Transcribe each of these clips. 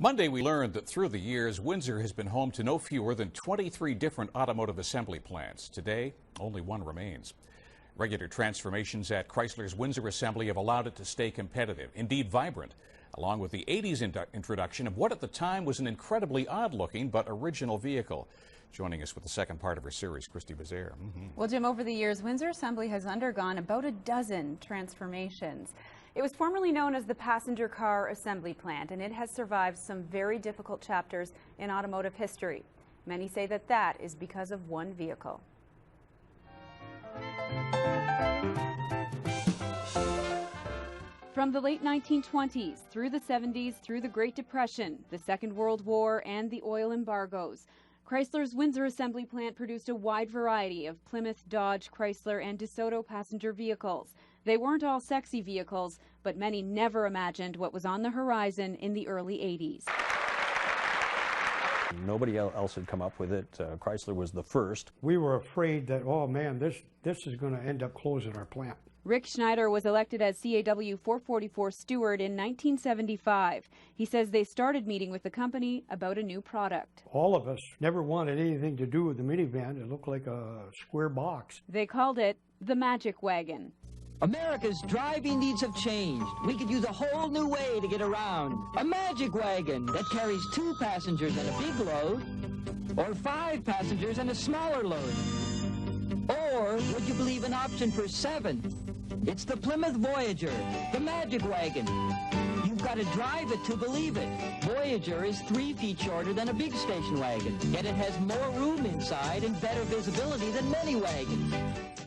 Monday, we learned that through the years, Windsor has been home to no fewer than 23 different automotive assembly plants. Today, only one remains. Regular transformations at Chrysler's Windsor Assembly have allowed it to stay competitive, indeed vibrant, along with the 80s introduction of what at the time was an incredibly odd-looking but original vehicle. Joining us with the second part of our series, Christie Bezaire. Well, Jim, over the years, Windsor Assembly has undergone about a dozen transformations. It was formerly known as the Passenger Car Assembly Plant, and it has survived some very difficult chapters in automotive history. Many say that that is because of one vehicle. From the late 1920s, through the 70s, through the Great Depression, the Second World War, and the oil embargoes, Chrysler's Windsor Assembly Plant produced a wide variety of Plymouth, Dodge, Chrysler, and DeSoto passenger vehicles. They weren't all sexy vehicles, but many never imagined what was on the horizon in the early 80s. Nobody else had come up with it. Chrysler was the first. We were afraid that, oh man, this is going to end up closing our plant. Rick Schneider was elected as CAW 444 steward in 1975. He says they started meeting with the company about a new product. All of us never wanted anything to do with the minivan. It looked like a square box. They called it the Magic Wagon. America's driving needs have changed. We could use a whole new way to get around. A Magic Wagon that carries 2 passengers and a big load, or 5 passengers and a smaller load. Or, would you believe, an option for 7? It's the Plymouth Voyager, the Magic Wagon. You've got to drive it to believe it. Voyager is 3 feet shorter than a big station wagon, yet it has more room inside and better visibility than many wagons.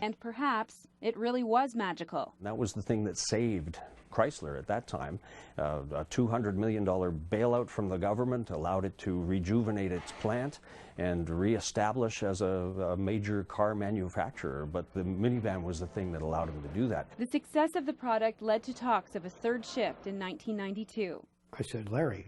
And perhaps it really was magical. That was the thing that saved Chrysler at that time. A $200 million bailout from the government allowed it to rejuvenate its plant and reestablish as a major car manufacturer. But the minivan was the thing that allowed them to do that. The success of the product led to talks of a third shift in 1992. I said, Larry,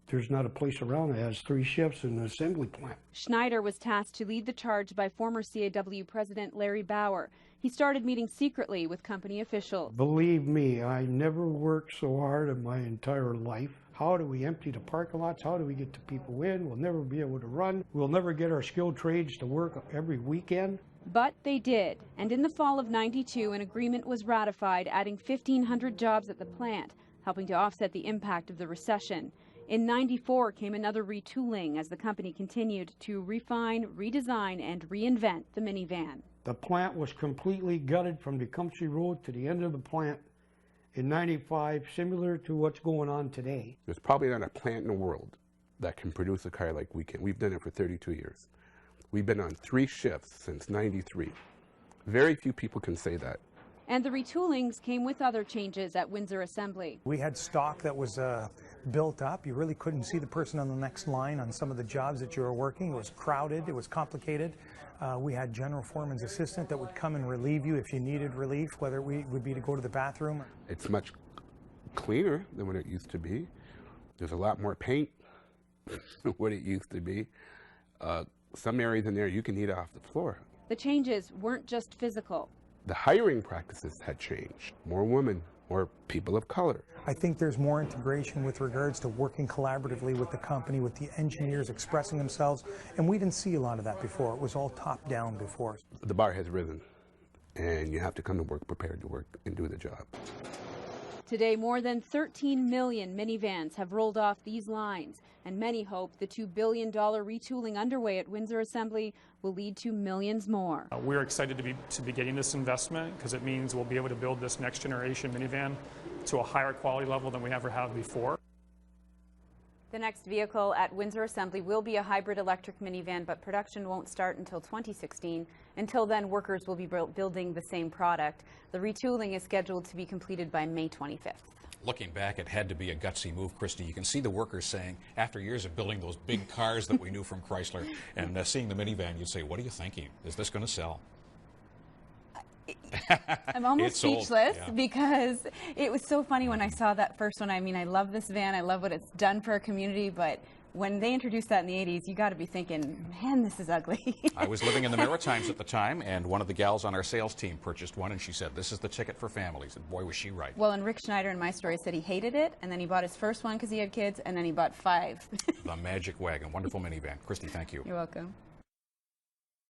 there's not a place around that has 3 shifts in an assembly plant. Schneider was tasked to lead the charge by former CAW President Larry Bauer. He started meeting secretly with company officials. Believe me, I never worked so hard in my entire life. How do we empty the parking lots? How do we get the people in? We'll never be able to run. We'll never get our skilled trades to work every weekend. But they did, and in the fall of '92, an agreement was ratified adding 1,500 jobs at the plant, helping to offset the impact of the recession. In '94 came another retooling as the company continued to refine, redesign, and reinvent the minivan. The plant was completely gutted from Tecumseh Road to the end of the plant in '95, similar to what's going on today. There's probably not a plant in the world that can produce a car like we can. We've done it for 32 years. We've been on 3 shifts since '93. Very few people can say that. And the retoolings came with other changes at Windsor Assembly. We had stock that was built up. You really couldn't see the person on the next line on some of the jobs that you were working. It was crowded, it was complicated. We had general foreman's assistant that would come and relieve you if you needed relief, whether it would be to go to the bathroom. It's much cleaner than what it used to be. There's a lot more paint than what it used to be. Some areas in there you can eat off the floor. The changes weren't just physical. The hiring practices had changed. More women, more people of color. I think there's more integration with regards to working collaboratively with the company, with the engineers expressing themselves, and we didn't see a lot of that before. It was all top-down before. The bar has risen, and you have to come to work prepared to work and do the job. Today, more than 13 million minivans have rolled off these lines, and many hope the $2 billion retooling underway at Windsor Assembly will lead to millions more. We're excited to be getting this investment because it means we'll be able to build this next generation minivan to a higher quality level than we ever have before. The next vehicle at Windsor Assembly will be a hybrid electric minivan, but production won't start until 2016. Until then, workers will be building the same product. The retooling is scheduled to be completed by May 25th. Looking back, it had to be a gutsy move, Christie. You can see the workers saying, after years of building those big cars that we knew from Chrysler, and seeing the minivan, you'd say, what are you thinking? Is this going to sell? I'm almost speechless yeah. Because it was so funny when I saw that first one. I mean, I love this van. I love what it's done for our community, but when they introduced that in the 80s, you got to be thinking, man, this is ugly. I was living in the Maritimes at the time, and one of the gals on our sales team purchased one, and she said, this is the ticket for families, and boy, was she right. Well, and Rick Schneider in my story said he hated it, and then he bought his first one because he had kids, and then he bought 5. The Magic Wagon, wonderful minivan. Christie, thank you. You're welcome.